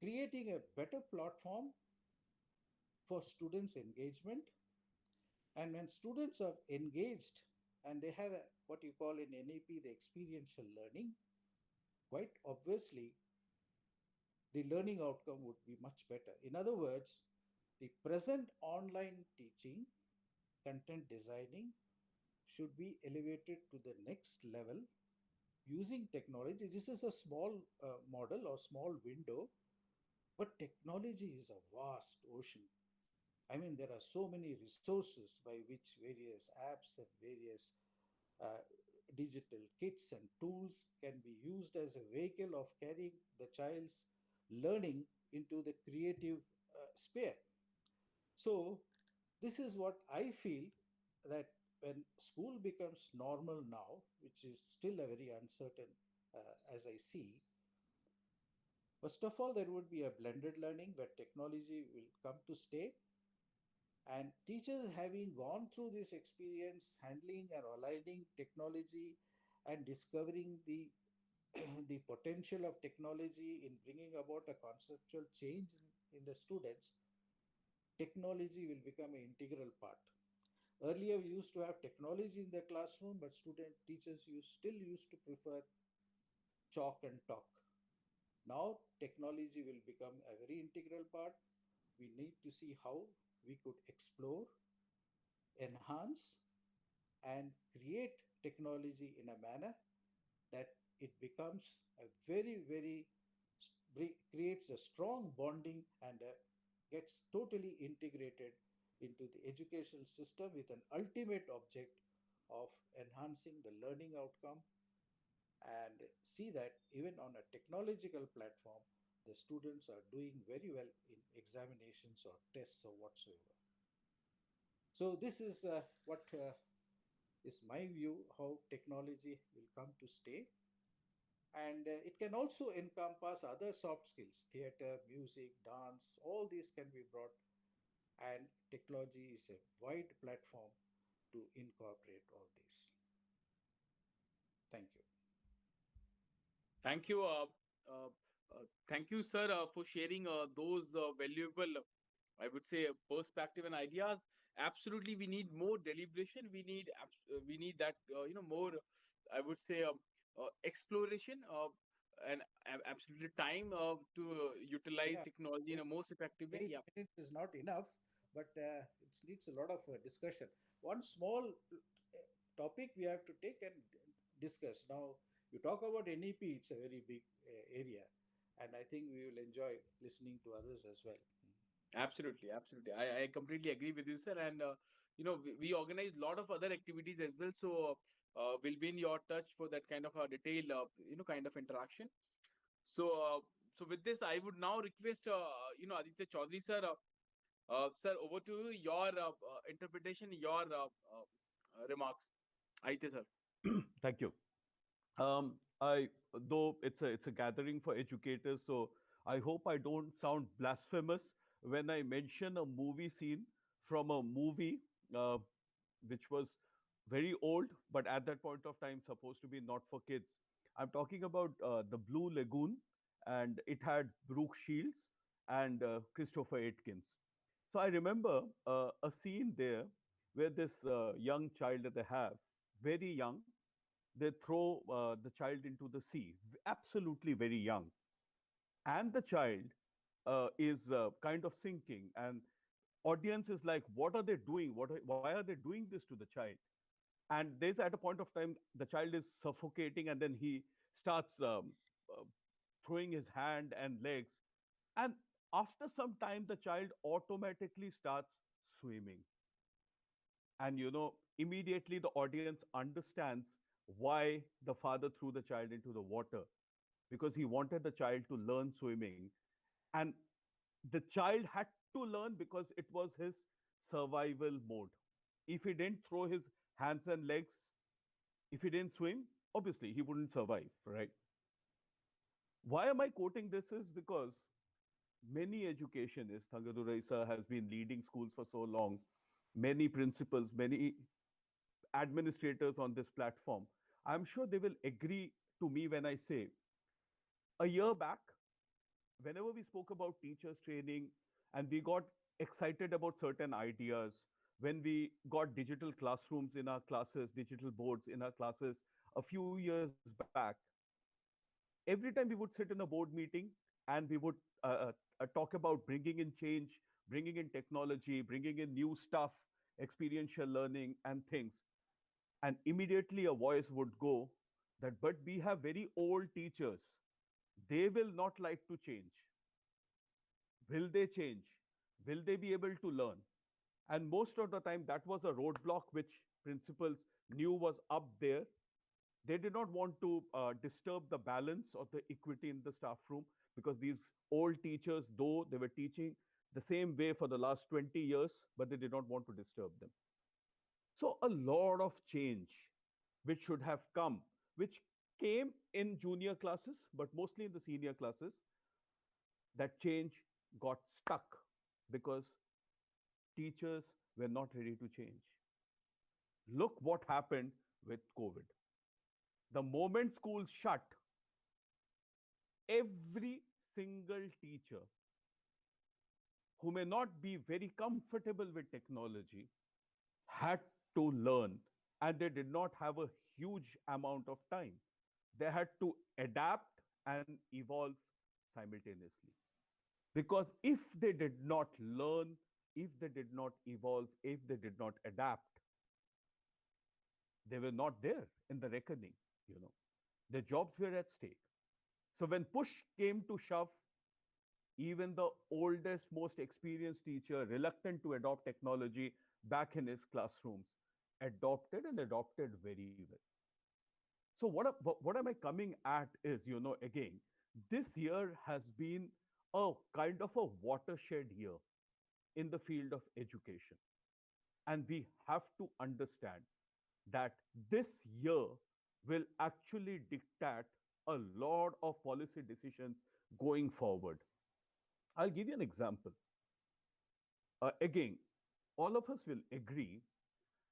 creating a better platform for students' engagement. And when students are engaged and they have what you call in NEP the experiential learning, quite obviously the learning outcome would be much better. In other words, the present online teaching, content designing should be elevated to the next level using technology. This is a small model or small window, but technology is a vast ocean. I mean, there are so many resources by which various apps and various uh, digital kits and tools can be used as a vehicle of carrying the child's learning into the creative sphere. So, this is what I feel that when school becomes normal now, which is still a very uncertain as I see, first of all, there would be a blended learning where technology will come to stay. And teachers, having gone through this experience, handling and aligning technology and discovering the the potential of technology in bringing about a conceptual change in the students, technology will become an integral part. Earlier, we used to have technology in the classroom, but student teachers still used to prefer chalk and talk. Now, technology will become a very integral part. We need to see how we could explore, enhance, and create technology in a manner that it becomes a creates a strong bonding and gets totally integrated into the educational system with an ultimate object of enhancing the learning outcome, and see that even on a technological platform the students are doing very well in examinations or tests or whatsoever. So this is what is my view how technology will come to stay. And it can also encompass other soft skills: theater, music, dance, all these can be brought. And technology is a wide platform to incorporate all these. Thank you. Thank you. Thank you, sir, for sharing those valuable, I would say, perspective and ideas. Absolutely, we need more deliberation. We need that more, I would say, exploration and absolutely time to utilize Yeah, technology in a eight, most effective way. eight Yeah, minutes is not enough, but it needs a lot of discussion. One small topic we have to take and discuss. Now, you talk about NEP, it's a very big area, and I think we will enjoy listening to others as well. absolutely, absolutely. I completely agree with you, sir. And we organize a lot of other activities as well. So we'll be in your touch for that kind of a detailed, kind of interaction. So, so with this, I would now request, Aditya Chaudhary sir, sir, over to you, your interpretation, your remarks. Aditya sir. Thank you. I though it's a gathering for educators, so I hope I don't sound blasphemous when I mention a movie scene from a movie uh, which was very old, but at that point of time supposed to be not for kids. I'm talking about the Blue Lagoon, and it had Brooke Shields and Christopher Atkins. So I remember a scene there where this young child that they have, very young, they throw the child into the sea, absolutely very young. And the child is kind of sinking. And audience is like, what are they doing? Why are they doing this to the child? And there's at a point of time, the child is suffocating, and then he starts uh, throwing his hand and legs. And after some time, the child automatically starts swimming. And immediately the audience understands why the father threw the child into the water, because he wanted the child to learn swimming. And the child had to learn because it was his survival mode. If he didn't throw his hands and legs, if he didn't swim, obviously he wouldn't survive, right? Why am I quoting this is because many educationists, Thangadurai sir has been leading schools for so long, many principals, many administrators on this platform, I'm sure they will agree to me when I say a year back, whenever we spoke about teachers training and we got excited about certain ideas, when we got digital classrooms in our classes, digital boards in our classes a few years back, every time we would sit in a board meeting and we would talk about bringing in change, bringing in technology, bringing in new stuff, experiential learning, and things. And immediately a voice would go that, but we have very old teachers. They will not like to change. Will they change? Will they be able to learn? And most of the time, that was a roadblock which principals knew was up there. They did not want to disturb the balance or the equity in the staff room, because these old teachers, though they were teaching the same way for the last 20 years, but they did not want to disturb them. So a lot of change which should have come, which came in junior classes, but mostly in the senior classes, that change got stuck because teachers were not ready to change. Look what happened with COVID. The moment schools shut, every single teacher who may not be very comfortable with technology had to learn, and they did not have a huge amount of time. They had to adapt and evolve simultaneously. Because if they did not learn, if they did not evolve, if they did not adapt, they were not there in the reckoning, you know. Their jobs were at stake. So when push came to shove, even the oldest, most experienced teacher, reluctant to adopt technology back in his classrooms, adopted and adopted very well. So what am I coming at is, again, this year has been a kind of a watershed year in the field of education. And we have to understand that this year will actually dictate a lot of policy decisions going forward. I'll give you an example. Again, all of us will agree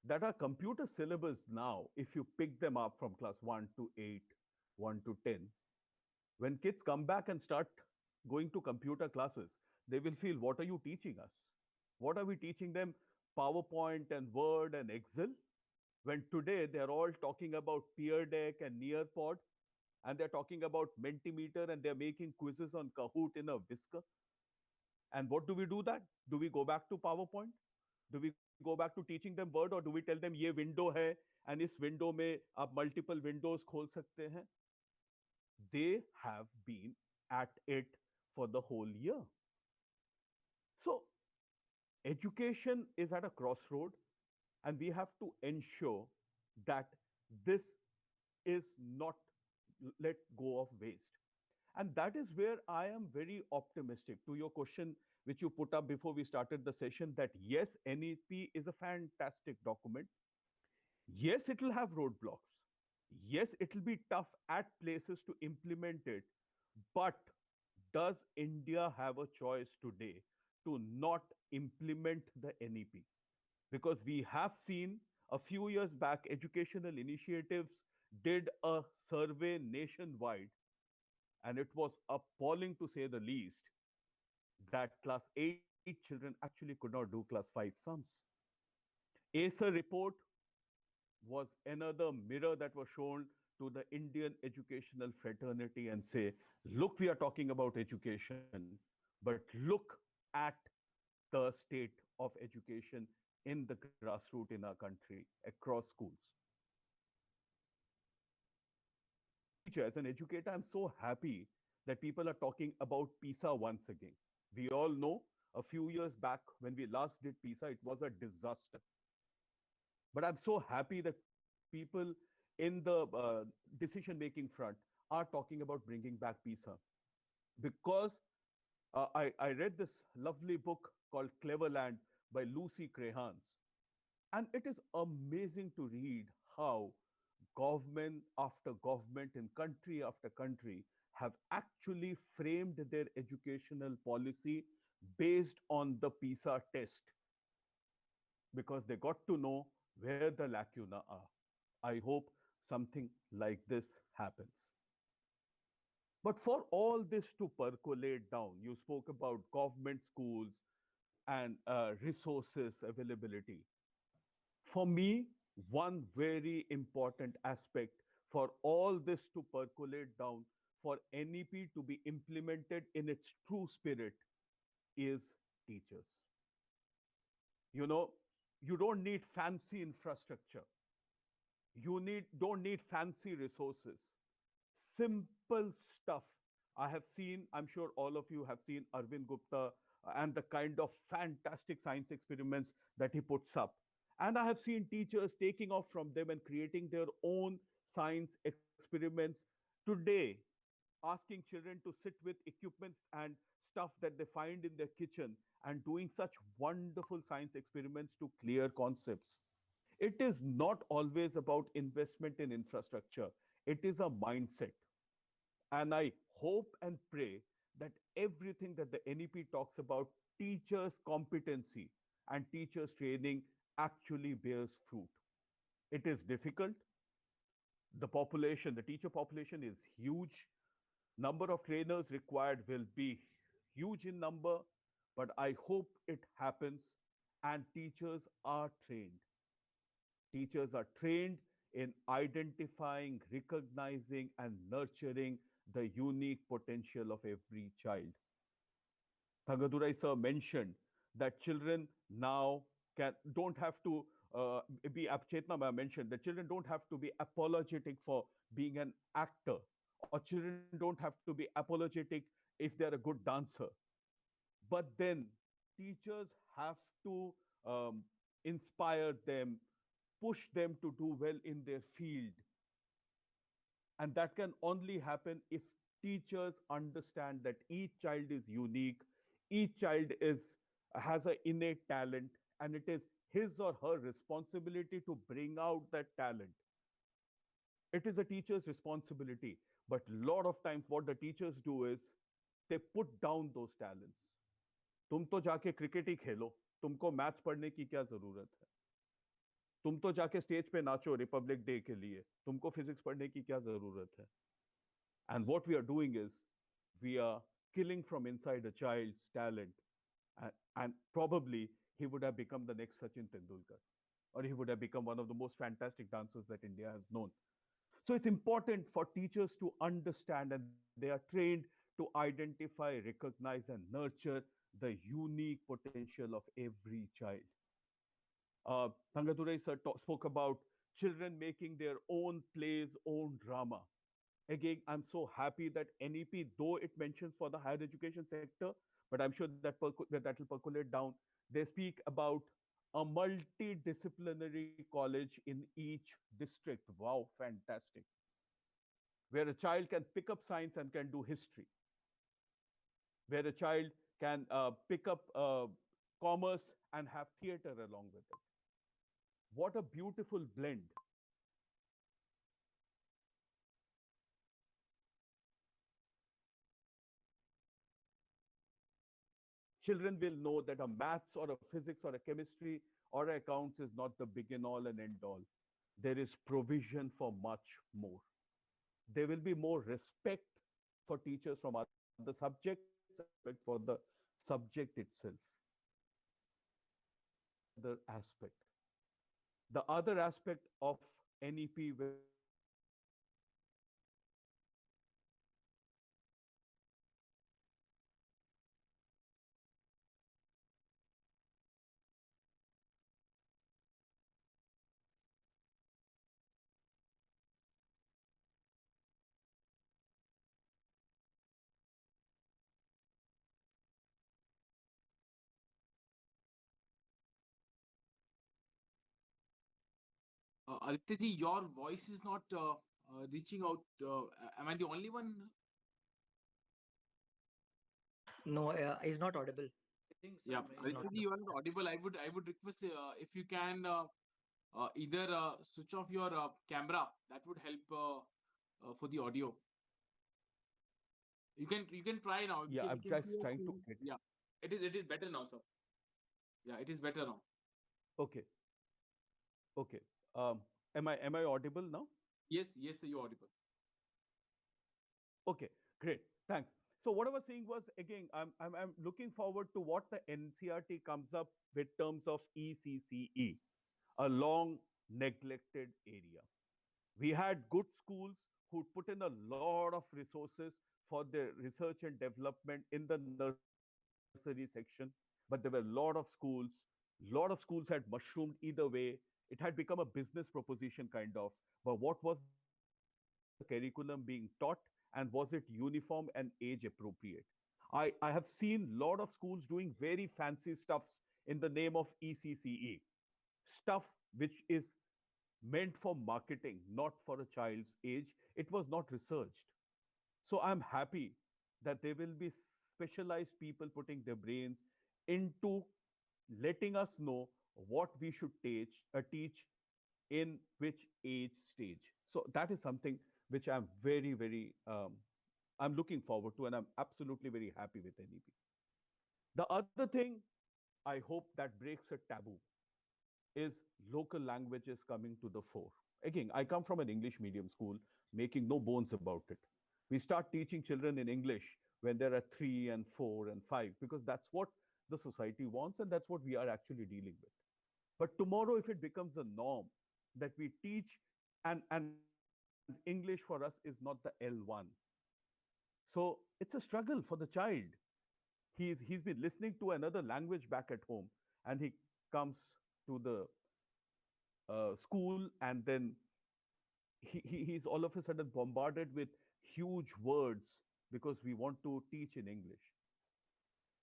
that our computer syllabus now, if you pick them up from class 1 to 8, 1 to 10, when kids come back and start going to computer classes, they will feel, what are you teaching us? What are we teaching them? PowerPoint and Word and Excel? When today they're all talking about Peer Deck and Nearpod, and they're talking about Mentimeter, and they're making quizzes on Kahoot in a whisker. And what do we do that? Do we go back to PowerPoint? Do we go back to teaching them Word, or do we tell them ये window है and इस window में आप multiple windows खोल सकते हैं? They have been at it for the whole year. So education is at a crossroad, and we have to ensure that this is not let go of waste. And that is where I am very optimistic to your question, which you put up before we started the session, that yes, NEP is a fantastic document. Yes, it will have roadblocks. Yes, it will be tough at places to implement it. But does India have a choice today to not implement the NEP? Because we have seen a few years back, educational initiatives did a survey nationwide, and it was appalling to say the least that class 8 children actually could not do class 5 sums. Acer report was another mirror that was shown to the Indian educational fraternity and say, look, we are talking about education, but look at the state of education in the grassroots in our country across schools. As a teacher, as an educator, I'm so happy that people are talking about PISA once again. We all know a few years back when we last did PISA, it was a disaster. But I'm so happy that people in the decision making front are talking about bringing back PISA, because I read this lovely book called Cleverland by Lucy Crehans. And it is amazing to read how government after government in country after country have actually framed their educational policy based on the PISA test, because they got to know where the lacuna are. I hope something like this happens. But for all this to percolate down, you spoke about government schools and resources availability. For me, one very important aspect for all this to percolate down, for NEP to be implemented in its true spirit, is teachers. You know, you don't need fancy infrastructure. You don't need fancy resources. Simple stuff. I have seen, I'm sure all of you have seen Arvind Gupta and the kind of fantastic science experiments that he puts up. And I have seen teachers taking off from them and creating their own science experiments today, asking children to sit with equipments and stuff that they find in their kitchen and doing such wonderful science experiments to clear concepts. It is not always about investment in infrastructure, it is a mindset. And I hope and pray that everything that the NEP talks about, teachers' competency and teachers' training, actually bears fruit. It is difficult. The teacher population is huge. Number of trainers required will be huge in number, but I hope it happens and teachers are trained. Teachers are trained in identifying, recognizing, and nurturing the unique potential of every child. Thangadurai sir mentioned that children now don't have to be, Chetna Ma mentioned that children don't have to be apologetic for being an actor, or children don't have to be apologetic if they're a good dancer. But then teachers have to um, inspire them, push them to do well in their field. And that can only happen if teachers understand that each child is unique, each child has an innate talent, and it is his or her responsibility to bring out that talent. It is a teacher's responsibility. But a lot of times, what the teachers do is they put down those talents. तुम तो जाके cricket ही खेलो, तुमको maths पढ़ने की क्या जरूरत है? तुम तो जाके स्टेज पे नाचो रिपब्लिक डे के लिए, तुमको फिजिक्स पढ़ने की क्या जरूरत है? And what we are doing is we are killing from inside a child's talent. And probably he would have become the next Sachin Tendulkar, or he would have become one of the most fantastic dancers that India has known. So it's important for teachers to understand, and they are trained to identify, recognize, and nurture the unique potential of every child. Thangadurai sir spoke about children making their own plays, own drama. Again, I'm so happy that NEP, though it mentions for the higher education sector, but I'm sure that will percolate down. They speak about a multidisciplinary college in each district. Wow, fantastic. Where a child can pick up science and can do history, where a child can pick up commerce and have theater along with it. What a beautiful blend. Children will know that a maths or a physics or a chemistry or accounts is not the begin all and end all. There is provision for much more. There will be more respect for teachers from other subjects, respect for the subject itself. Other aspect. The other aspect of NEP where Aditya ji, your voice is not reaching out. Am I the only one? No, he's not audible. I think Yeah, some He's not. Aditya ji, you are not audible. I would request if you can either switch off your camera. That would help for the audio. You can try now. yeah, I'm We can see just your trying to screen. get. Yeah, it is better now, sir. Yeah, it is better now. Okay, okay. Am I audible now? Yes, yes, sir, you're audible. Okay. Great, thanks. So what I was saying was, again, I'm looking forward to what the NCRT comes up with terms of ECCE, a long neglected area. We had good schools who put in a lot of resources for their research and development in the nursery section, but there were a lot of schools had mushroomed either way. It had become a business proposition kind of. But what was the curriculum being taught, and was it uniform and age appropriate? I have seen a lot of schools doing very fancy stuffs in the name of ECCE, stuff which is meant for marketing, not for a child's age. It was not researched. So I'm happy that there will be specialized people putting their brains into letting us know what we should teach in which age stage. So that is something which I'm I'm looking forward to, and I'm absolutely very happy with NEP. The other thing I hope that breaks a taboo is local languages coming to the fore. Again, I come from an English medium school, making no bones about it. We start teaching children in English when they're at 3 and 4 and 5, because that's what the society wants and that's what we are actually dealing with. But tomorrow, if it becomes a norm that we teach, and English for us is not the L1, so it's a struggle for the child. He's been listening to another language back at home, and he comes to the school, and then he's all of a sudden bombarded with huge words because we want to teach in English.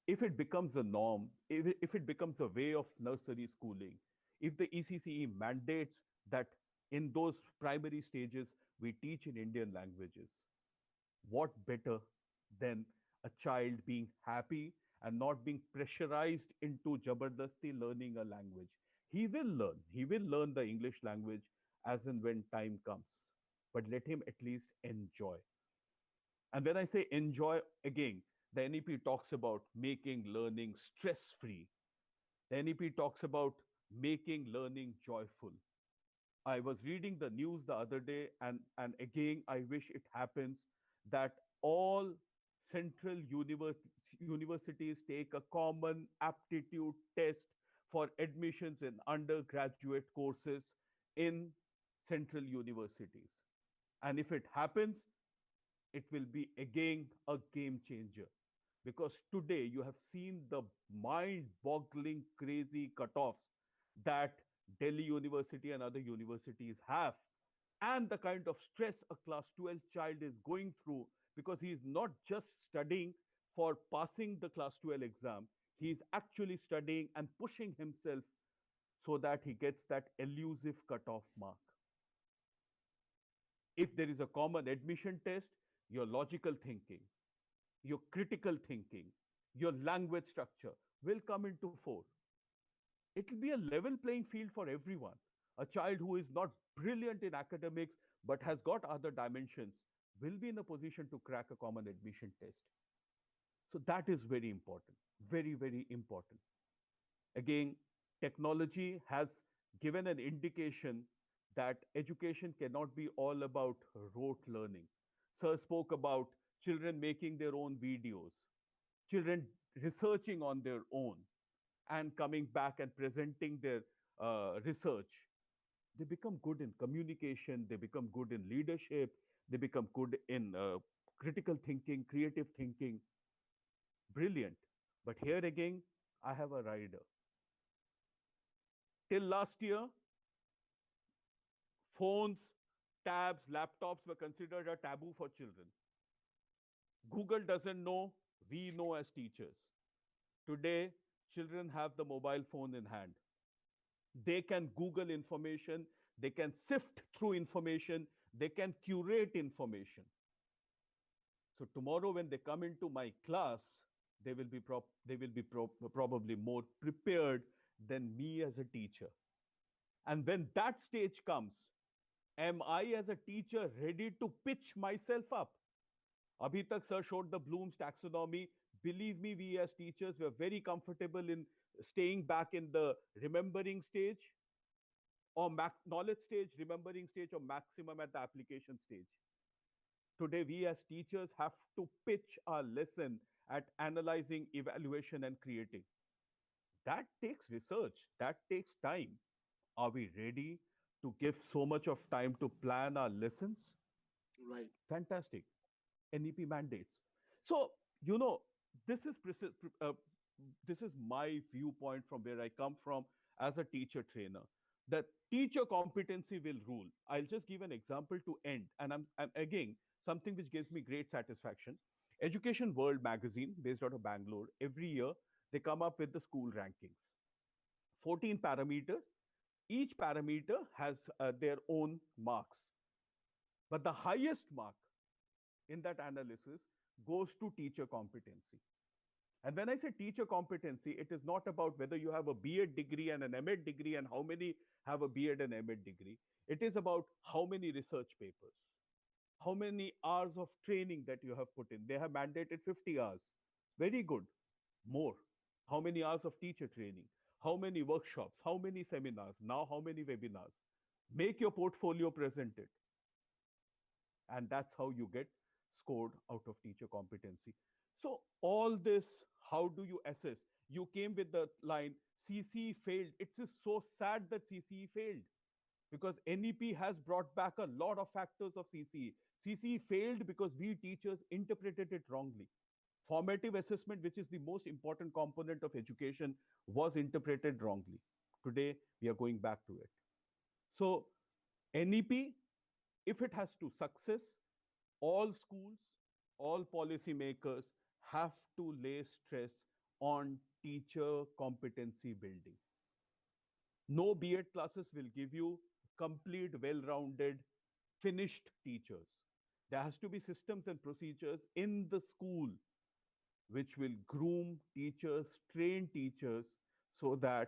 If it becomes a norm, if it becomes a way of nursery schooling, if the ECCE mandates that in those primary stages we teach in Indian languages, what better than a child being happy and not being pressurized into jabardasti learning a language? He will learn the English language as and when time comes, but let him at least enjoy. And when I say enjoy, again, the NEP talks about making learning stress free. The NEP talks about making learning joyful. I was reading the news the other day, and again, I wish it happens that all universities take a common aptitude test for admissions in undergraduate courses in central universities. And if it happens, it will be again a game changer, because today you have seen the mind boggling crazy cutoffs that Delhi University and other universities have, and the kind of stress a class 12 child is going through, because he is not just studying for passing the class 12 exam, he is actually studying and pushing himself so that he gets that elusive cutoff mark. If there is a common admission test, your logical thinking, your critical thinking, your language structure will come into fore. It will be a level playing field for everyone. A child who is not brilliant in academics but has got other dimensions will be in a position to crack a common admission test. So that is very important, very, very important. Again, technology has given an indication that education cannot be all about rote learning. Sir spoke about children making their own videos, children researching on their own, and coming back and presenting their research. They become good in communication, they become good in leadership, they become good in critical thinking, creative thinking. Brilliant. But here again, I have a rider. Till last year, phones, tabs, laptops were considered a taboo for children. Google doesn't know, we know as teachers. Today, children have the mobile phone in hand. They can Google information, they can sift through information, they can curate information. So tomorrow, when they come into my class, probably more prepared than me as a teacher. And when that stage comes, am I as a teacher ready to pitch myself up? Abhi tak sir showed the Bloom's taxonomy. Believe me, we as teachers were very comfortable in staying back in the remembering stage or knowledge stage, remembering stage, or maximum at the application stage. Today, we as teachers have to pitch our lesson at analyzing, evaluation, and creating. That takes research, that takes time. Are we ready to give so much of time to plan our lessons? Right. Fantastic. NEP mandates. So, you know, this is this is my viewpoint from where I come from as a teacher trainer. That teacher competency will rule. I'll just give an example to end, and I'm again something which gives me great satisfaction. Education World magazine, based out of Bangalore, every year they come up with the school rankings. 14 parameters. Each parameter has their own marks, but the highest mark in that analysis goes to teacher competency. And when I say teacher competency, it is not about whether you have a B.Ed degree and an M.Ed degree and how many have a B.Ed and M.Ed degree. It is about how many research papers, how many hours of training that you have put in. They have mandated 50 hours. Very good. More. How many hours of teacher training? How many workshops? How many seminars? Now, how many webinars? Make your portfolio presented, and that's how you get scored out of teacher competency. So all this, how do you assess? You came with the line CCE failed. It's just so sad that CCE failed, because NEP has brought back a lot of factors of CCE. CCE failed because we teachers interpreted it wrongly. Formative assessment, which is the most important component of education, was interpreted wrongly. Today we are going back to it. So NEP, if it has to success, all schools, all policymakers have to lay stress on teacher competency building. No B.Ed classes will give you complete, well rounded, finished teachers. There has to be systems and procedures in the school which will groom teachers, train teachers, so that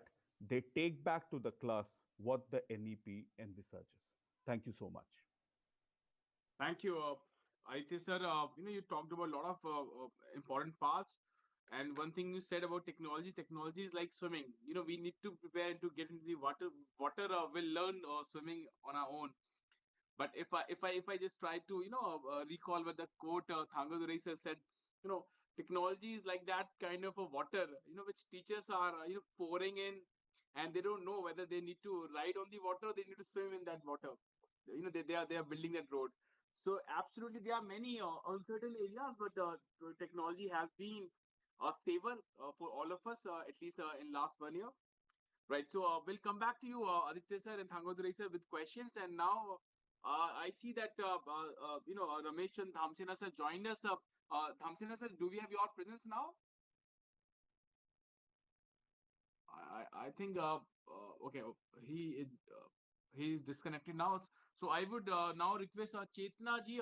they take back to the class what the NEP envisages. Thank you so much. Thank you, Aditya sir. You talked about a lot of important parts. And one thing you said about technology, technology is like swimming. We need to prepare to get into the water. Water will learn swimming on our own. But if I just try to recall what the quote Thangadurai sir said, you know, technology is like that kind of a water, which teachers are pouring in, and they don't know whether they need to ride on the water or they need to swim in that water. They are building that road. So absolutely, there are many uncertain areas, but technology has been a saver for all of us, at least in last 1 year. Right. So we'll come back to you, Aditya sir and Thangodurai sir, with questions. And now I see that Ramesh and Thamsena sir joined us. Thamsena sir, do we have your presence now? I think okay, he is disconnected now. So I would now request Chetna ji.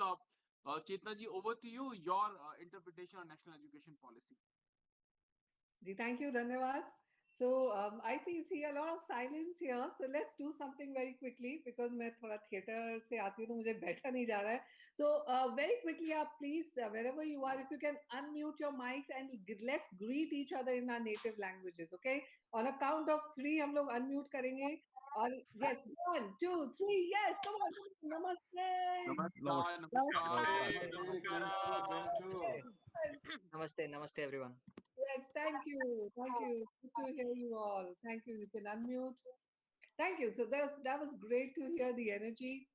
Chetna ji, over to you. Your interpretation on national education policy. Thank you, Dhanyavad. So I see a lot of silence here. So let's do something very quickly because मैं थोड़ा theater से आती हूँ तो मुझे बैठा नहीं जा रहा है. So very quickly, please, wherever you are, if you can unmute your mics and let's greet each other in our native languages, okay? On a count of 3, हम लोग unmute करेंगे. Or yes, 1, 2, 3, yes, come on, namaste. Namaskar, Namaste. namaskar. Namaste. Namaste, everyone. Yes, thank you. Thank you. Good to hear you all. Thank you. You can unmute. Thank you. So that was great to hear the energy.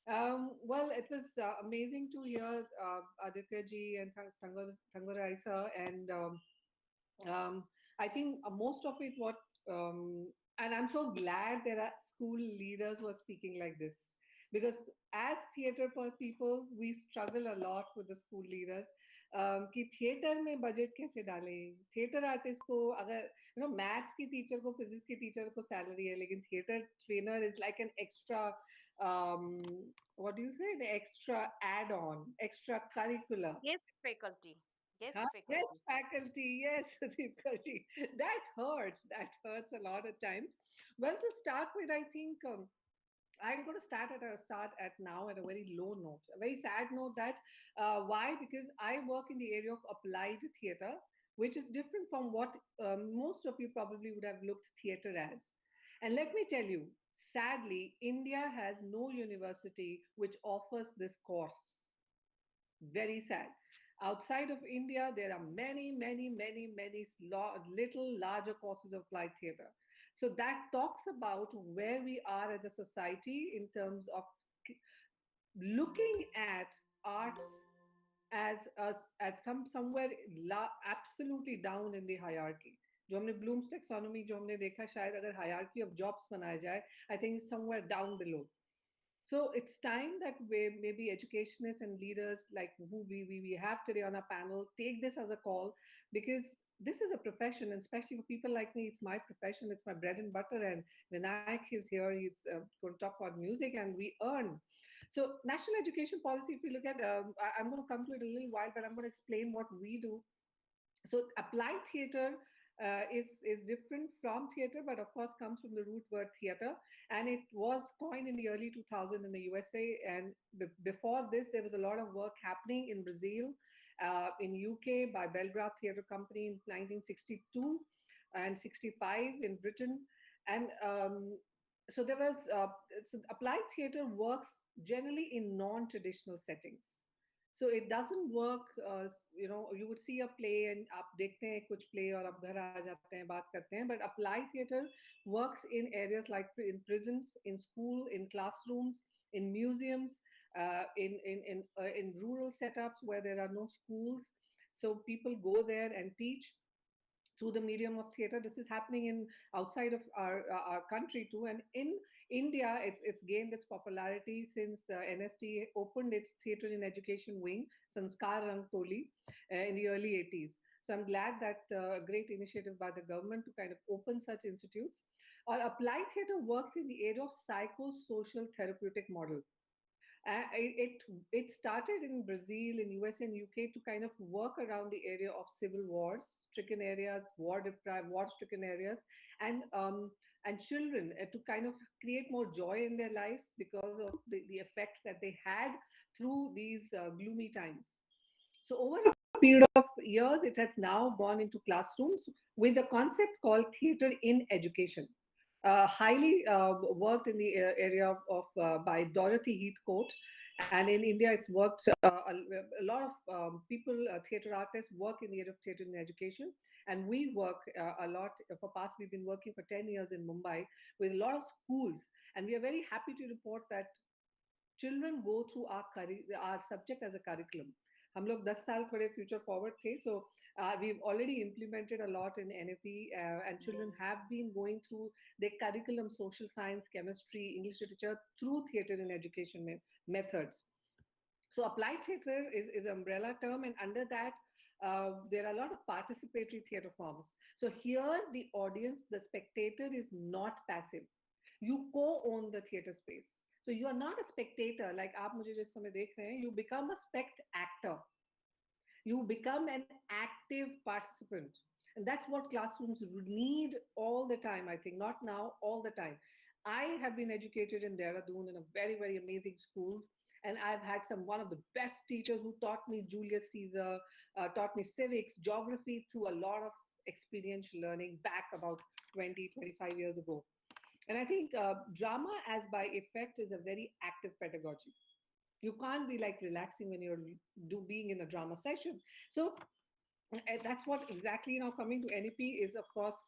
Well, it was amazing to hear Aditya ji and Thangorai sir, and I think most of it and I'm so glad there are school leaders who are speaking like this, because as theater people we struggle a lot with the school leaders कि theatre में budget कैसे डालें. Theatre artist को अगर maths की teacher को physics की teacher को सैलरी है, लेकिन theatre trainer is like an extra what do you say, the extra add-on, extra curricular. Yes, faculty. Yes, faculty. Yes, faculty. Yes, Deepkaji. That hurts a lot at times. Well, to start with, I think I'm going to start now at a very low note, a very sad note. That why? Because I work in the area of applied theater, which is different from what most of you probably would have looked theater as. And let me tell you, sadly, India has no university which offers this course. Very sad. Outside of India, there are many, many, many, many little larger courses of applied theatre. So that talks about where we are as a society in terms of looking at arts as somewhere absolutely down in the hierarchy. जो हमने blooms taxonomy जो हमने देखा, शायद अगर hierarchy of jobs बनाया जाए, I think it's somewhere down below. So it's time that maybe educationists and leaders like who we have today on our panel take this as a call, because this is a profession, and especially for people like me, it's my profession, it's my bread and butter. And Vinayak is here, he's going to talk about music, and we earn. So national education policy, if you look at, I'm going to come to it a little while, but I'm going to explain what we do. So applied theater is different from theater, but of course comes from the root word theater, and it was coined in the early 2000s in the USA. And before this, there was a lot of work happening in Brazil, in UK by Belgrade Theatre Company in 1962 and 65 in Britain. And so there was so applied theater works generally in non-traditional settings. So it doesn't work, you would see a play and आप देखते हैं कुछ play और आप घर आ जाते हैं, बात करते हैं. But applied theater works in areas like in prisons, in school, in classrooms, in museums, in rural setups where there are no schools. So people go there and teach through the medium of theater. This is happening in outside of our country too, and in India, it's gained its popularity since NST opened its theater in education wing, Sanskar Rangtoli, in the early 80s. So I'm glad that a great initiative by the government to kind of open such institutes. Or applied theater works in the area of psychosocial therapeutic model. It started in Brazil, in US and UK to kind of work around the area of civil wars, stricken areas, war deprived, war stricken areas, and children to kind of create more joy in their lives because of the effects that they had through these gloomy times. So over a period of years, it has now gone into classrooms with a concept called theater in education. Highly worked in the area by Dorothy Heathcote, and in India, it's worked. A lot of people, theater artists, work in the area of theater in education, and we work a lot. For past, we've been working for 10 years in Mumbai with a lot of schools, and we are very happy to report that children go through our subject as a curriculum. हम लोग 10 साल थोड़े future forward थे, so we've already implemented a lot in NAP, and children have been going through their curriculum, social science, chemistry, English literature through theater in education methods. So applied theater is an umbrella term, and under that there are a lot of participatory theater forms. So here the audience, the spectator is not passive. You co-own the theater space. So you are not a spectator like आप मुझे जिस समय देख रहे हैं. You become a spect actor. You become an active participant. And that's what classrooms need all the time, I think. Not now, all the time. I have been educated in Dehradun in a very, very amazing school. And I've had one of the best teachers who taught me Julius Caesar, taught me civics, geography through a lot of experiential learning back about 20, 25 years ago. And I think drama as by effect is a very active pedagogy. You can't be like relaxing when you're being in a drama session. So that's what exactly now coming to NEP is, of course,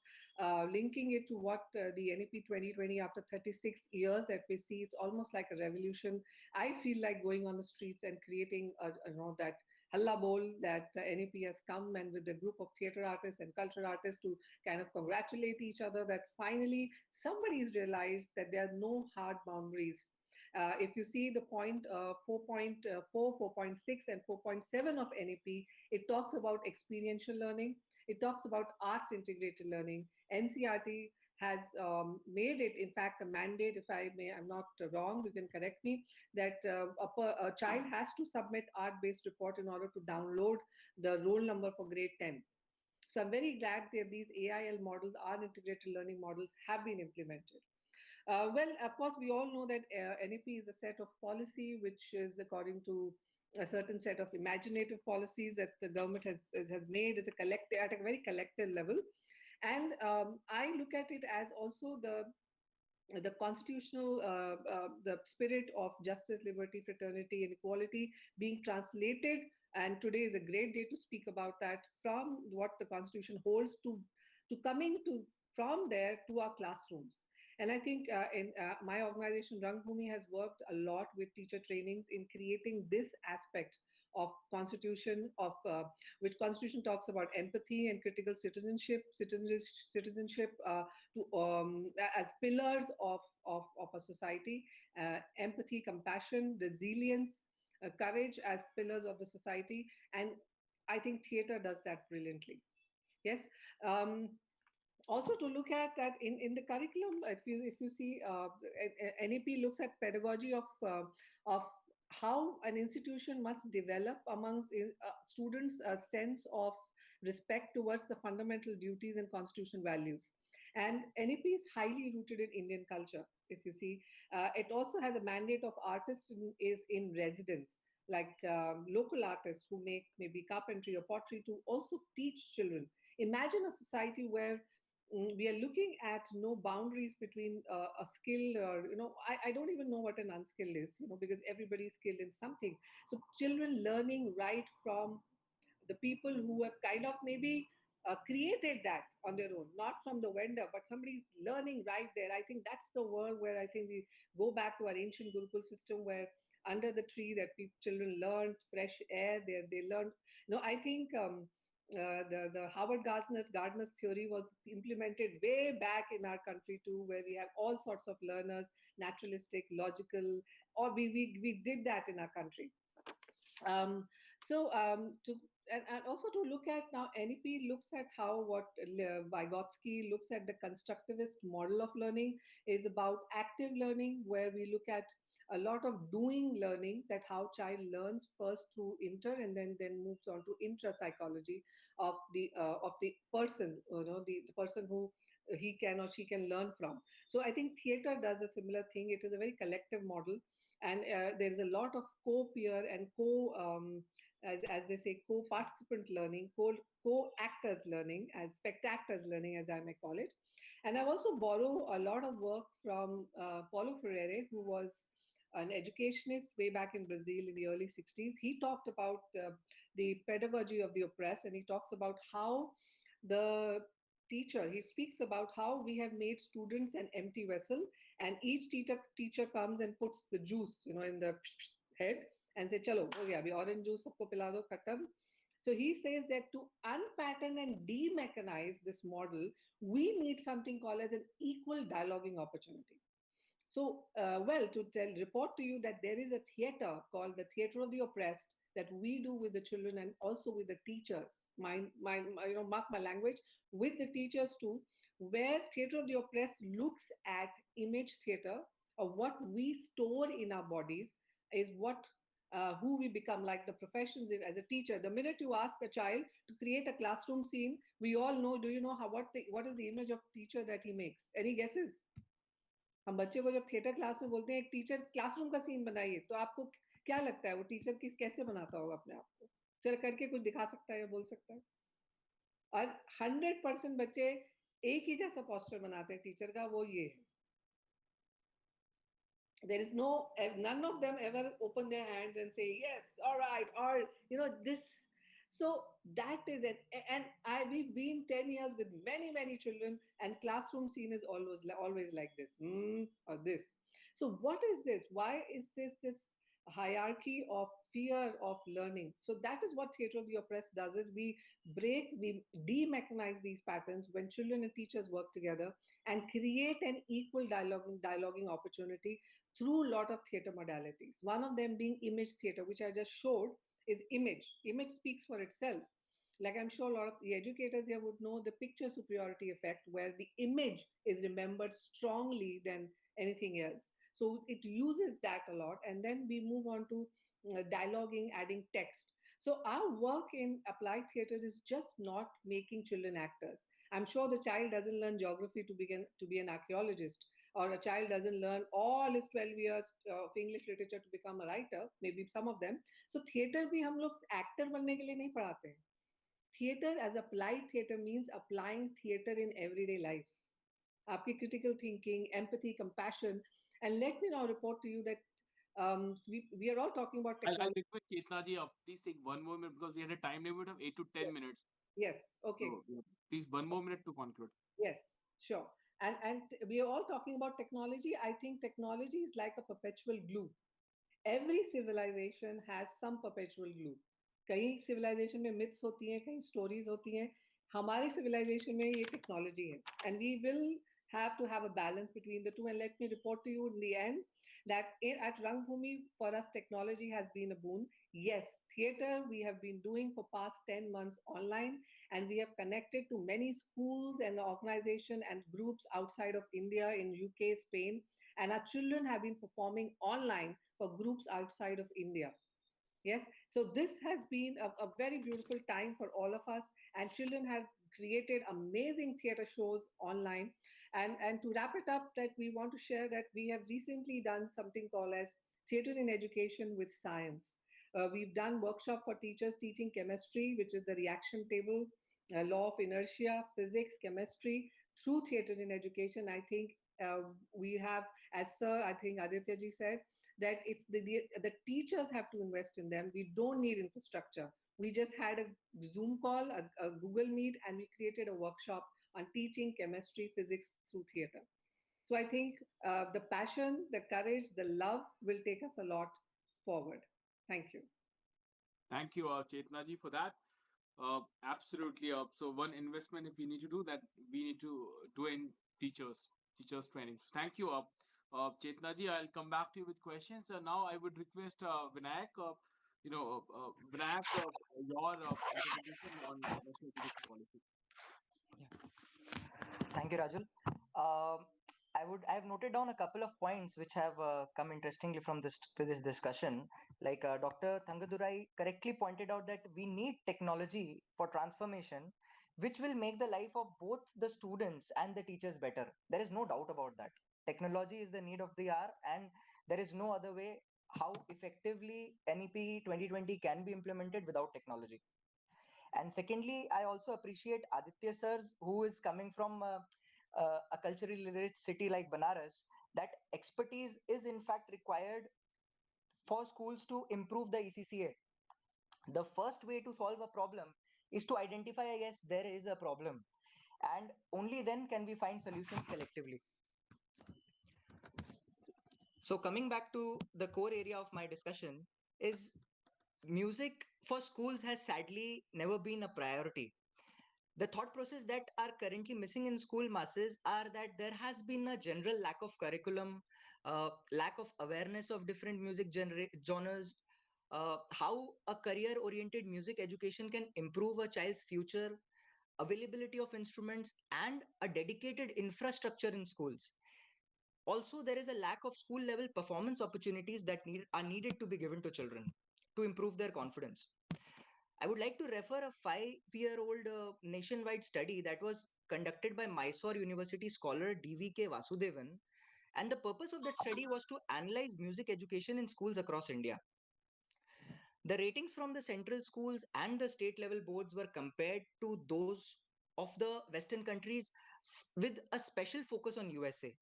linking it to what the NEP 2020 after 36 years that we see. It's almost like a revolution. I feel like going on the streets and creating that Halla Bol that NEP has come, and with a group of theater artists and cultural artists to kind of congratulate each other that finally somebody's realized that there are no hard boundaries. If you see the point 4.4, 4.6, and 4.7 of NEP, it talks about experiential learning. It talks about arts integrated learning. NCRT has made it, in fact, a mandate, if I'm not wrong, you can correct me, that a child has to submit art-based report in order to download the roll number for grade 10. So I'm very glad that these AIL models, art integrated learning models, have been implemented. Well, of course, we all know that NEP is a set of policy which is according to a certain set of imaginative policies that the government has made as a collective, at a very collective level. And I look at it as also the constitutional, the spirit of justice, liberty, fraternity, and equality being translated. And today is a great day to speak about that, from what the Constitution holds to coming to from there to our classrooms. And I think in my organization, Rangbhumi, has worked a lot with teacher trainings in creating this aspect of Constitution, of which Constitution talks about empathy and critical citizenship to as pillars of a society, empathy, compassion, resilience, courage as pillars of the society. And I think theater does that brilliantly. Yes. um, Also, to look at that in the curriculum, if you see, NEP looks at pedagogy of how an institution must develop amongst students a sense of respect towards the fundamental duties and constitution values. And NEP is highly rooted in Indian culture. If you see, it also has a mandate of artists is in residence, like local artists who make maybe carpentry or pottery, to also teach children. Imagine a society where we are looking at no boundaries between a skill, or I don't even know what an unskilled is, because everybody is skilled in something. So children learning right from the people who have kind of maybe created that on their own, not from the vendor, but somebody's learning right there. I think that's the world where I think we go back to our ancient Gurukul system, where under the tree that children learn fresh air. They learn. I think the Howard Gardner's theory was implemented way back in our country too, where we have all sorts of learners, naturalistic, logical, or we did that in our country. To and also to look at now, NEP looks at how what Vygotsky looks at the constructivist model of learning is about active learning, where we look at a lot of doing learning, that how child learns first through inter and then moves on to intra psychology of the person, the person who he can or she can learn from. So I think theater does a similar thing. It is a very collective model, and there is a lot of co-peer and as they say, co-participant learning, co-actors learning, as spectators learning, as I may call it. And I've also borrowed a lot of work from Paulo Freire, who was an educationist way back in Brazil in the early 60s. He talked about the pedagogy of the oppressed, and he talks about how the he speaks about how we have made students an empty vessel, and each teacher comes and puts the juice, in the head, and say, chalo, ho gaya, abhi orange juice sabko pila do, khatam. So he says that to unpattern and demechanize this model, we need something called as an equal dialoguing opportunity. So, to report to you that there is a theater called the Theater of the Oppressed that we do with the children and also with the teachers. Mark my language, with the teachers too, where Theater of the Oppressed looks at image theater of what we store in our bodies is what who we become, like the professions as a teacher. The minute you ask a child to create a classroom scene, we all know. Do you know what is the image of teacher that he makes? Any guesses? हम बच्चे को जब theatre class में बोलते हैं एक teacher classroom का scene बनाइए, तो आपको क्या लगता है वो टीचर कैसे बनाता होगा अपने आप को? चल करके कुछ दिखा सकता है या बोल सकता है? और 100% बच्चे एक ही जैसा पोस्टर बनाते हैं टीचर का, वो ये है. There is none of them ever open their hands and say yes, all right, or this. So that is it. And we've been 10 years with many children, and classroom scene is always like this, or this. So what is this? Why is this hierarchy of fear of learning? So that is what Theatre of the Oppressed does, is we demechanize these patterns when children and teachers work together and create an equal dialoguing opportunity through a lot of theater modalities. One of them being image theater, which I just showed, is image. Image speaks for itself. Like I'm sure a lot of the educators here would know the picture superiority effect, where the image is remembered strongly than anything else. So it uses that a lot. And then we move on to dialoguing, adding text. So our work in applied theater is just not making children actors. I'm sure the child doesn't learn geography to be an archaeologist, or a child doesn't learn all his 12 years of English literature to become a writer, maybe some of them. So theater bhi hum log actor banne ke liye nahi padhate hain. Theater as applied theater means applying theater in everyday lives. आपकी critical thinking, empathy, compassion. And let me now report to you that we are all talking about I'll technology. request Chetna ji, please take one more minute because we had a time limit of 8 to 10 minutes. Yes, okay. So, yeah, please, one more minute to conclude. Yes, sure. And we are all talking about technology. I think technology is like a perpetual glue. Every civilization has some perpetual glue. कहीं civilization में myths होती हैं, कहीं stories होती हैं. हमारे civilization में ये technology है, and we will have to have a balance between the two. And let me report to you in the end that at Rangbhoomi, for us, technology has been a boon. Yes, theater we have been doing for past 10 months online, and we have connected to many schools and organization and groups outside of India, in UK, Spain, and our children have been performing online for groups outside of India. Yes, so this has been a very beautiful time for all of us, and children have created amazing theater shows online. And to wrap it up, that we want to share that we have recently done something called as theater in education with science. We've done workshop for teachers teaching chemistry, which is the reaction table, law of inertia, physics, chemistry through theater in education. I think we have, as Sir, I think Aditya ji said, that it's the teachers have to invest in them. We don't need infrastructure. We just had a Zoom call, a Google Meet, and we created a workshop on teaching chemistry, physics through theater. So I think the passion, the courage, the love will take us a lot forward. Thank you. Thank you, Chetna ji, for that. Absolutely. So one investment, if we need to do that, we need to do in teachers training. Thank you, Chetna ji. I'll come back to you with questions. Now I would request Vinayak, Vinayak, your interpretation on national education policy. Thank you, Rajul. Um, I have noted down a couple of points which have come interestingly from this discussion. Like Dr. Thangadurai correctly pointed out that we need technology for transformation, which will make the life of both the students and the teachers better. There is no doubt about that. Technology is the need of the hour, and there is no other way how effectively NEP 2020 can be implemented without technology. And secondly, I also appreciate Aditya sirs, who is coming from a culturally rich city like Banaras, that expertise is in fact required for schools to improve the ECCA. The first way to solve a problem is to identify, yes, there is a problem, and only then can we find solutions collectively. So, coming back to the core area of my discussion, is music for schools has sadly never been a priority. The thought process that are currently missing in school masses are that there has been a general lack of curriculum, lack of awareness of different music genres, how a career oriented music education can improve a child's future, availability of instruments, and a dedicated infrastructure in schools. Also, there is a lack of school level performance opportunities that are needed to be given to children to improve their confidence. I would like to refer a 5-year-old nationwide study that was conducted by Mysore University scholar DVK Vasudevan. And the purpose of that study was to analyze music education in schools across India. The ratings from the central schools and the state level boards were compared to those of the Western countries with a special focus on USA.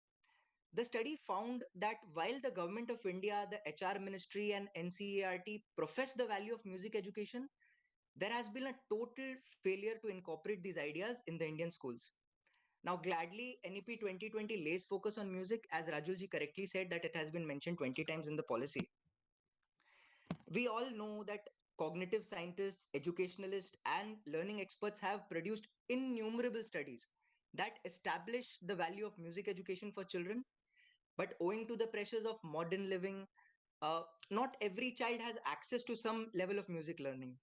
The study found that while the government of India, the HR ministry, and NCERT profess the value of music education, there has been a total failure to incorporate these ideas in the Indian schools. Now, gladly, NEP 2020 lays focus on music, as Rajulji correctly said that it has been mentioned 20 times in the policy. We all know that cognitive scientists, educationalists, and learning experts have produced innumerable studies that establish the value of music education for children. But owing to the pressures of modern living, not every child has access to some level of music learning.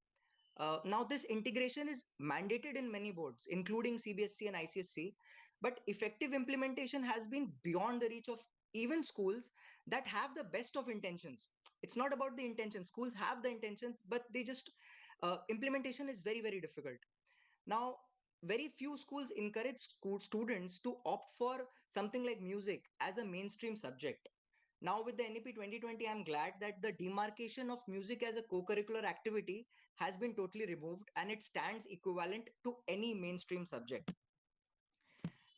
Now, this integration is mandated in many boards, including CBSE and ICSC, but effective implementation has been beyond the reach of even schools that have the best of intentions. It's not about the intention. Schools have the intentions, but they just implementation is very, very difficult. Now, very few schools encourage students to opt for something like music as a mainstream subject. Now, with the NEP 2020, I'm glad that the demarcation of music as a co curricular activity has been totally removed and it stands equivalent to any mainstream subject.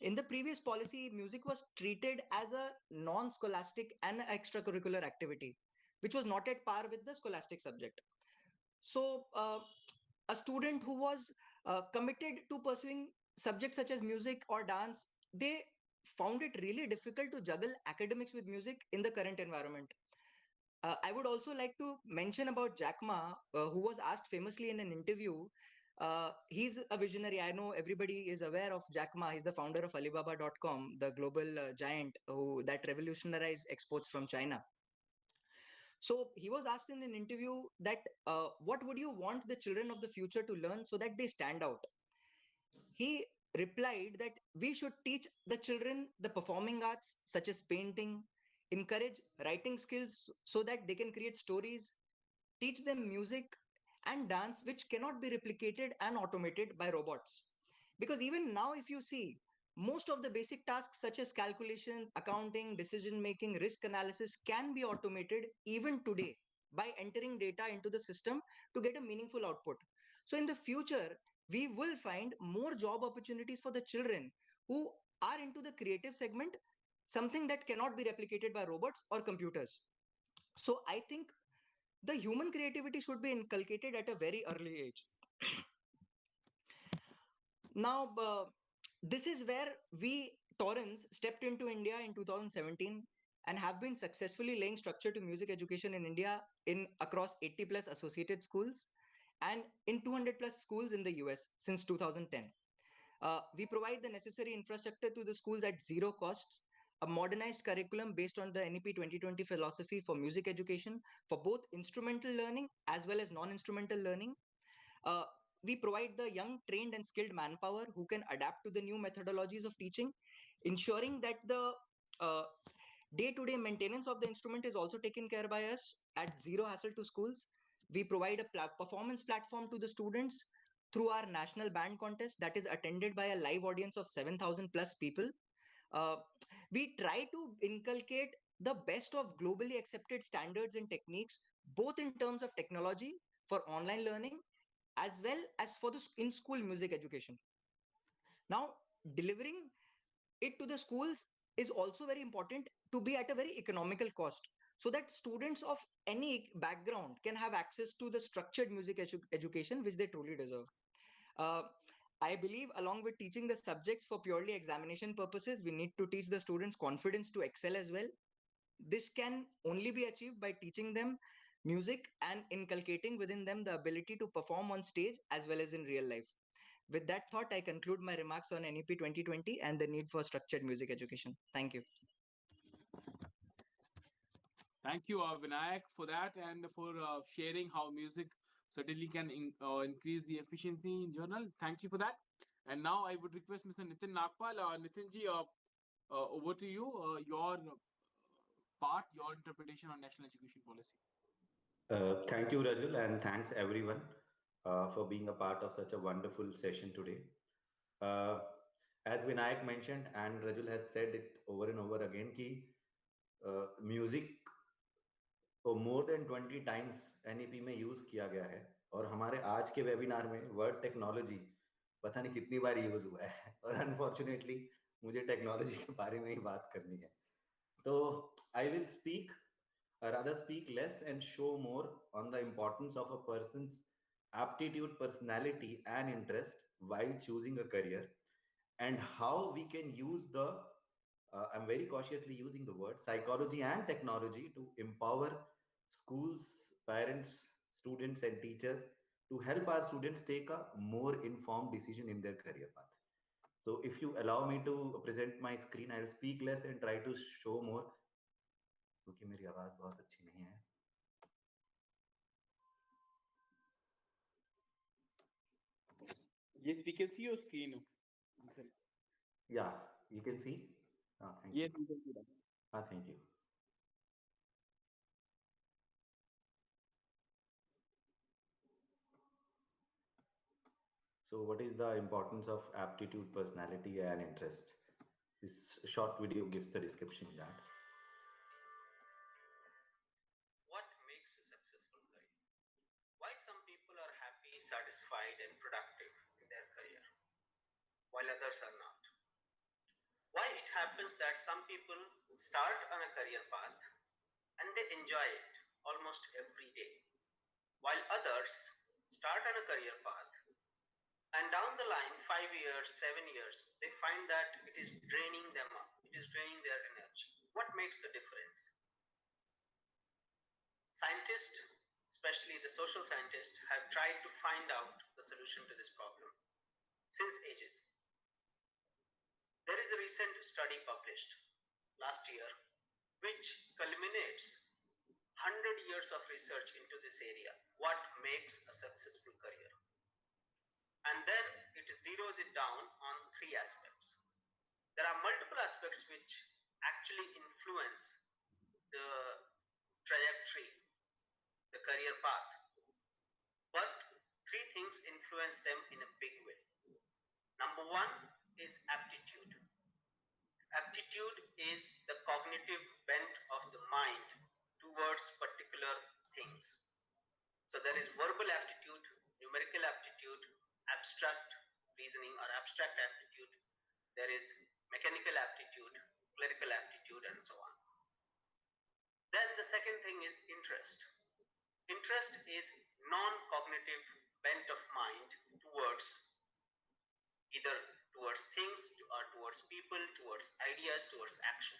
In the previous policy, music was treated as a non-scholastic and extracurricular activity, which was not at par with the scholastic subject. So, a student who was committed to pursuing subjects such as music or dance, they found it really difficult to juggle academics with music in the current environment. I would also like to mention about Jack Ma, who was asked famously in an interview. He's a visionary. I know everybody is aware of Jack Ma. He's the founder of Alibaba.com, the global giant who that revolutionized exports from China. So he was asked in an interview that what would you want the children of the future to learn so that they stand out? He replied that we should teach the children the performing arts such as painting, encourage writing skills so that they can create stories, teach them music and dance which cannot be replicated and automated by robots. Because even now, if you see, most of the basic tasks such as calculations, accounting, decision making, risk analysis can be automated even today by entering data into the system to get a meaningful output. So in the future, we will find more job opportunities for the children who are into the creative segment, something that cannot be replicated by robots or computers. So I think the human creativity should be inculcated at a very early age. Now, this is where we Torrens stepped into India in 2017 and have been successfully laying structure to music education in India in across 80 plus associated schools and in 200 plus schools in the US since 2010. We provide the necessary infrastructure to the schools at zero costs, a modernized curriculum based on the NEP 2020 philosophy for music education for both instrumental learning as well as non instrumental learning. We provide the young, trained, and skilled manpower who can adapt to the new methodologies of teaching, ensuring that the day to day maintenance of the instrument is also taken care by us at zero hassle to schools. We provide a performance platform to the students through our national band contest that is attended by a live audience of 7,000 plus people. Uh, we try to inculcate the best of globally accepted standards and techniques, both in terms of technology for online learning as well as for the in school music education. Now, delivering it to the schools is also very important to be at a very economical cost so that students of any background can have access to the structured music education which they truly deserve. Uh, I believe, along with teaching the subjects for purely examination purposes, we need to teach the students confidence to excel as well. This can only be achieved by teaching them music and inculcating within them the ability to perform on stage as well as in real life. With that thought, I conclude my remarks on NEP 2020 and the need for structured music education. Thank you. Thank you, Vinayak, for that and for sharing how music certainly can increase the efficiency in journal. Thank you for that. And now I would request Mr. Nitin Nagpal. Nitinji, over to you. Your part, your interpretation on national education policy. Thank you, Rajul, and thanks everyone for being a part of such a wonderful session today. Uh, as Vinayak mentioned, and Rajul has said it over and over again, ki music को more than 20 times NEP में use किया गया है और हमारे आज के webinar में वर्ड टेक्नोलॉजी पता नहीं कितनी बार यूज हुआ है और अनफॉर्चुनेटली मुझे टेक्नोलॉजी के बारे में ही बात करनी है तो I will speak rather speak less and show more on the importance of a person's aptitude, personality, and interest while choosing a career, and how we can use the I'm very cautiously using the word psychology and technology to empower schools, parents, students, and teachers to help our students take a more informed decision in their career path. So, if you allow me to present my screen, I'll speak less and try to show more. क्योंकि मेरी आवाज बहुत अच्छी नहीं है Yes, we can see your screen. Yeah, you can see. Thank Yes, you. we can see that. Thank you. So, what is the importance of aptitude, personality, and interest? This short video gives the description of that. What makes a successful life? Why some people are happy, satisfied, and productive in their career, while others are not? happens that some people start on a career path and they enjoy it almost every day, while others start on a career path and down the line, 5 years, 7 years, they find that it is draining them up, it is draining their energy. What makes the difference? Scientists, especially the social scientists, have tried to find out the solution to this problem since ages. There is a recent study published last year which culminates 100 years of research into this area, what makes a successful career. And then it zeroes it down on three aspects. There are multiple aspects which actually influence the trajectory, the career path, but three things influence them in a big way. Number one is aptitude. Aptitude is the cognitive bent of the mind towards particular things. So there is verbal aptitude, numerical aptitude, abstract reasoning or abstract aptitude. There is mechanical aptitude, clerical aptitude, and so on. Then the second thing is interest. Interest is non-cognitive bent of mind towards either towards things or towards people, towards ideas, towards action.